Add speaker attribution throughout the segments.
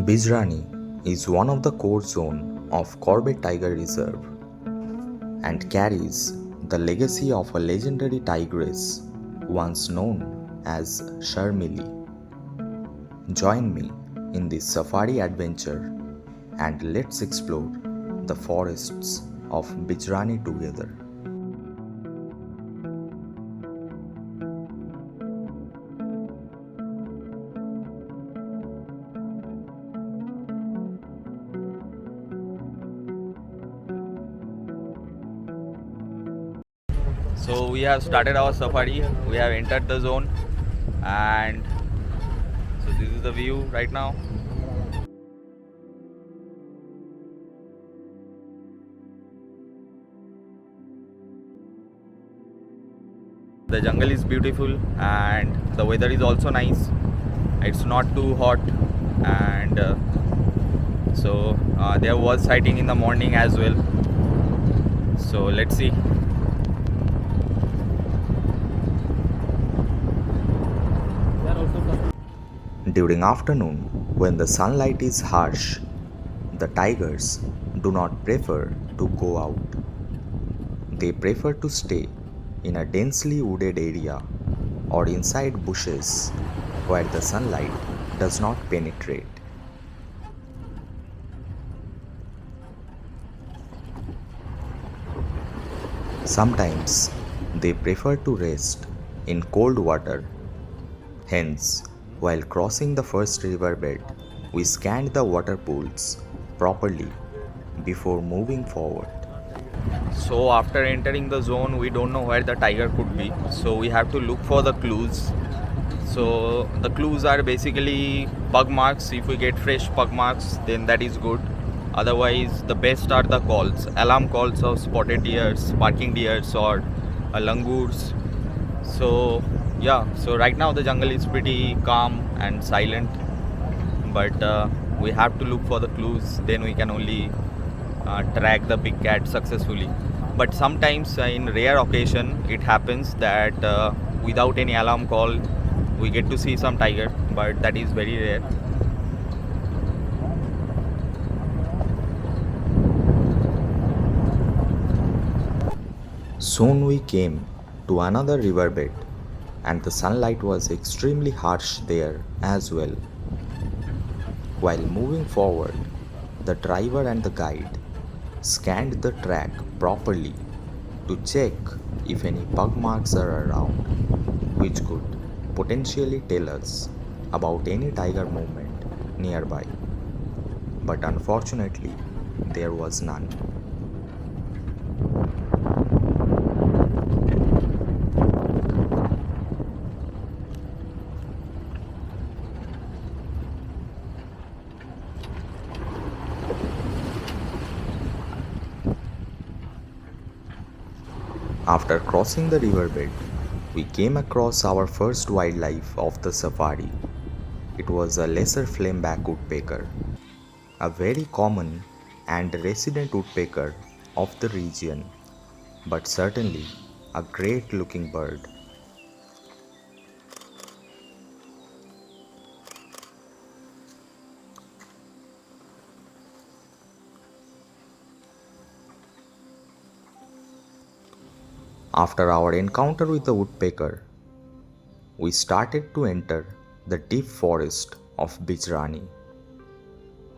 Speaker 1: Bijrani is one of the core zone of Corbett Tiger Reserve and carries the legacy of a legendary tigress once known as Sharmili. Join me in this safari adventure and let's explore the forests of Bijrani together.
Speaker 2: So we have started our safari, we have entered the zone, and so this is the view right now. The jungle is beautiful and the weather is also nice. It's not too hot, and there was sighting in the morning as well. So let's see.
Speaker 1: During afternoon, when the sunlight is harsh, the tigers do not prefer to go out. They prefer to stay in a densely wooded area or inside bushes where the sunlight does not penetrate. Sometimes they prefer to rest in cold water. Hence, while crossing the first riverbed, we scanned the water pools properly before moving forward.
Speaker 2: So after entering the zone, we don't know where the tiger could be. So we have to look for the clues. So the clues are basically pug marks. If we get fresh pug marks, then that is good. Otherwise, the best are the calls, alarm calls of spotted deers, barking deers, or langurs. So yeah, so right now the jungle is pretty calm and silent, but we have to look for the clues. Then we can only track the big cat successfully. But sometimes, in rare occasion, it happens that without any alarm call, we get to see some tiger, but that is very rare.
Speaker 1: Soon we came to another riverbed, and the sunlight was extremely harsh there as well. While moving forward, the driver and the guide scanned the track properly to check if any pug marks are around, which could potentially tell us about any tiger movement nearby. But unfortunately, there was none. After crossing the riverbed, we came across our first wildlife of the safari. It was a lesser flameback woodpecker, a very common and resident woodpecker of the region, but certainly a great looking bird. After our encounter with the woodpecker, we started to enter the deep forest of Bijrani.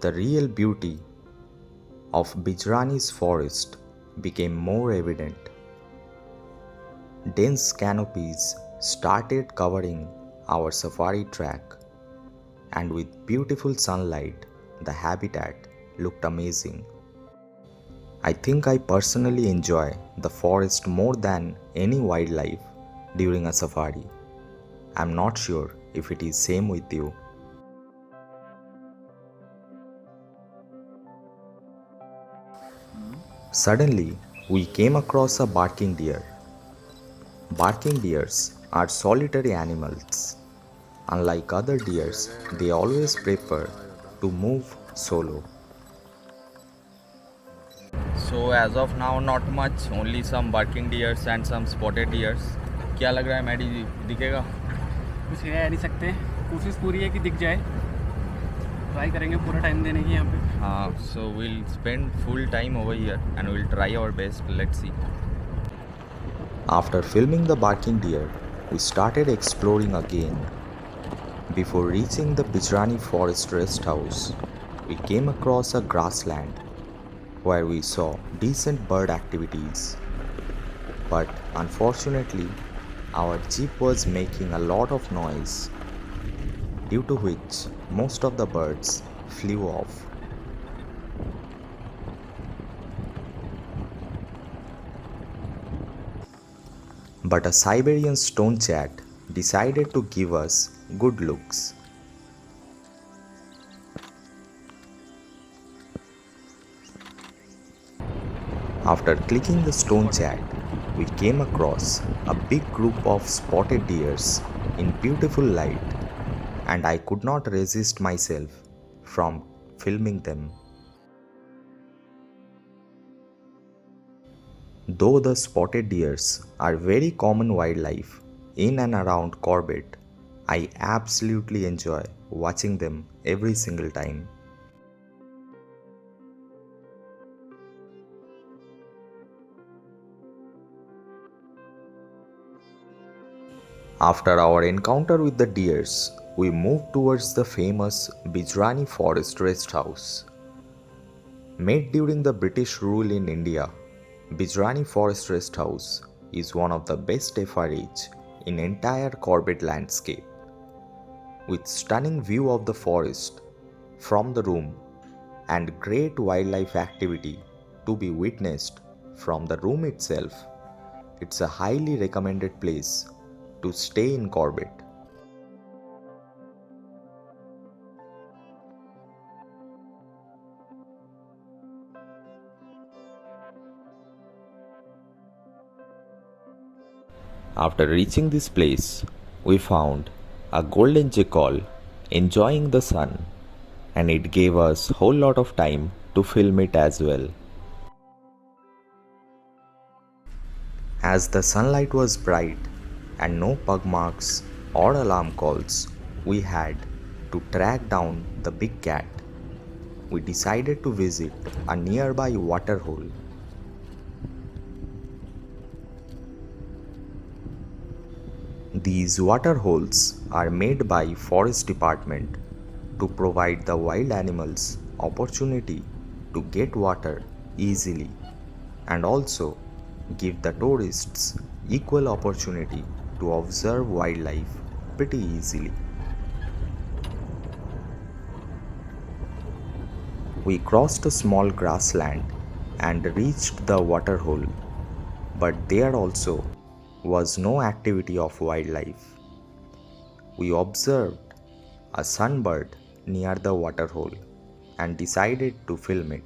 Speaker 1: The real beauty of Bijrani's forest became more evident. Dense canopies started covering our safari track, and with beautiful sunlight, the habitat looked amazing. I think I personally enjoy the forest more than any wildlife during a safari. I'm not sure if it is same with you. Suddenly, we came across a barking deer. Barking deers are solitary animals. Unlike other deers, they always prefer to move solo.
Speaker 2: So as of now, not much. Only some barking deers and some spotted deers. क्या लग रहा है Maddie दिखेगा?
Speaker 3: कुछ कह नहीं सकते, कोशिश पूरी है कि दिख जाए। ट्राई करेंगे पूरा टाइम देने की यहाँ पे.
Speaker 2: So we'll spend full time over here and we'll try our best. Let's see.
Speaker 1: After filming the barking deer, we started exploring again. Before reaching the Bijrani forest rest house, we came across a grassland where we saw decent bird activities. But unfortunately, our jeep was making a lot of noise, due to which most of the birds flew off. But a Siberian stone cat decided to give us good looks. After clicking the stone chat, we came across a big group of spotted deers in beautiful light, and I could not resist myself from filming them. Though the spotted deers are very common wildlife in and around Corbett, I absolutely enjoy watching them every single time. After our encounter with the deers, we moved towards the famous Bijrani Forest Rest House. Made during the British rule in India, Bijrani Forest Rest House is one of the best FRH in entire Corbett landscape. With stunning view of the forest from the room and great wildlife activity to be witnessed from the room itself, it's a highly recommended place to stay in Corbett. After reaching this place, we found a golden jackal enjoying the sun, and it gave us a whole lot of time to film it as well. As the sunlight was bright and no pug marks or alarm calls, we had to track down the big cat. We decided to visit a nearby waterhole. These waterholes are made by Forest Department to provide the wild animals opportunity to get water easily, and also give the tourists equal opportunity to observe wildlife pretty easily. We crossed a small grassland and reached the waterhole, but there also was no activity of wildlife. We observed a sunbird near the waterhole and decided to film it.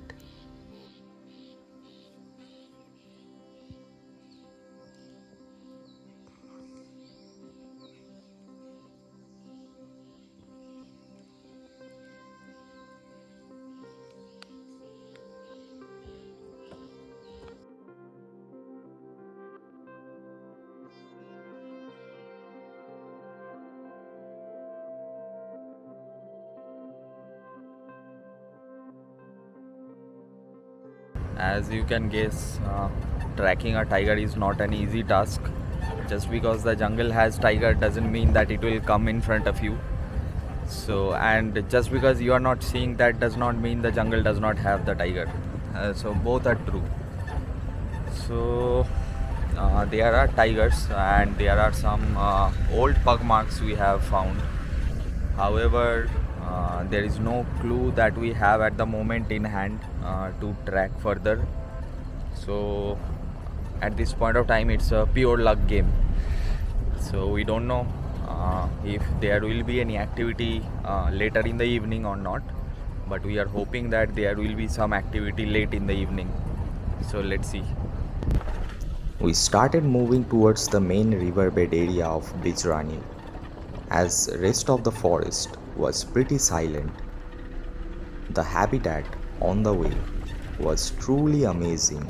Speaker 2: As you can guess, tracking a tiger is not an easy task. Just because the jungle has tiger doesn't mean that it will come in front of you. So, and just because you are not seeing that does not mean the jungle does not have the tiger. So both are true. So there are tigers and there are some old pug marks we have found. However, there is no clue that we have at the moment in hand to track further. So at this point of time, it's a pure luck game. So we don't know if there will be any activity later in the evening or not, but we are hoping that there will be some activity late in the evening. So let's see.
Speaker 1: We started moving towards the main riverbed area of Bijrani, as rest of the forest was pretty silent. The habitat on the way was truly amazing.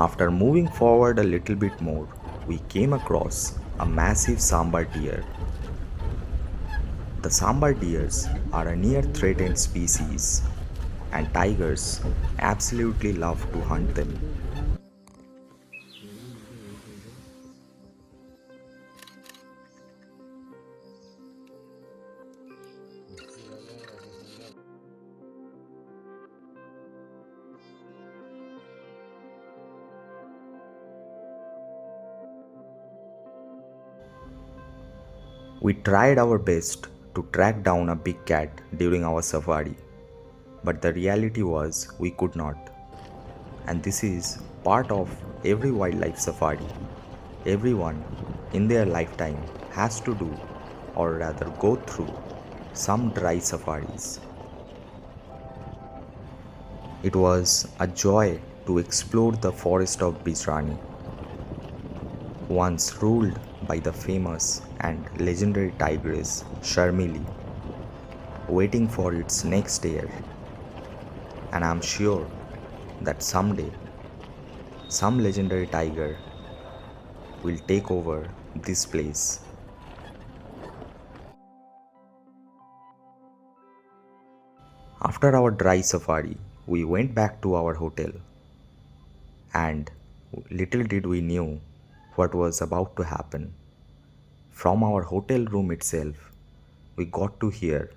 Speaker 1: After moving forward a little bit more, we came across a massive sambar deer. The sambar deers are a near threatened species, and tigers absolutely love to hunt them. We tried our best to track down a big cat during our safari, but the reality was we could not. And this is part of every wildlife safari. Everyone in their lifetime has to do, or rather go through, some dry safaris. It was a joy to explore the forest of Bijrani, once ruled by the famous and legendary tigress Sharmili, waiting for its next heir. And I'm sure that someday some legendary tiger will take over this place. After our dry safari, we went back to our hotel, and little did we knew what was about to happen. From our hotel room itself, we got to hear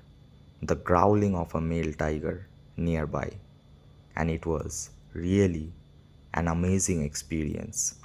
Speaker 1: the growling of a male tiger nearby, and it was really an amazing experience.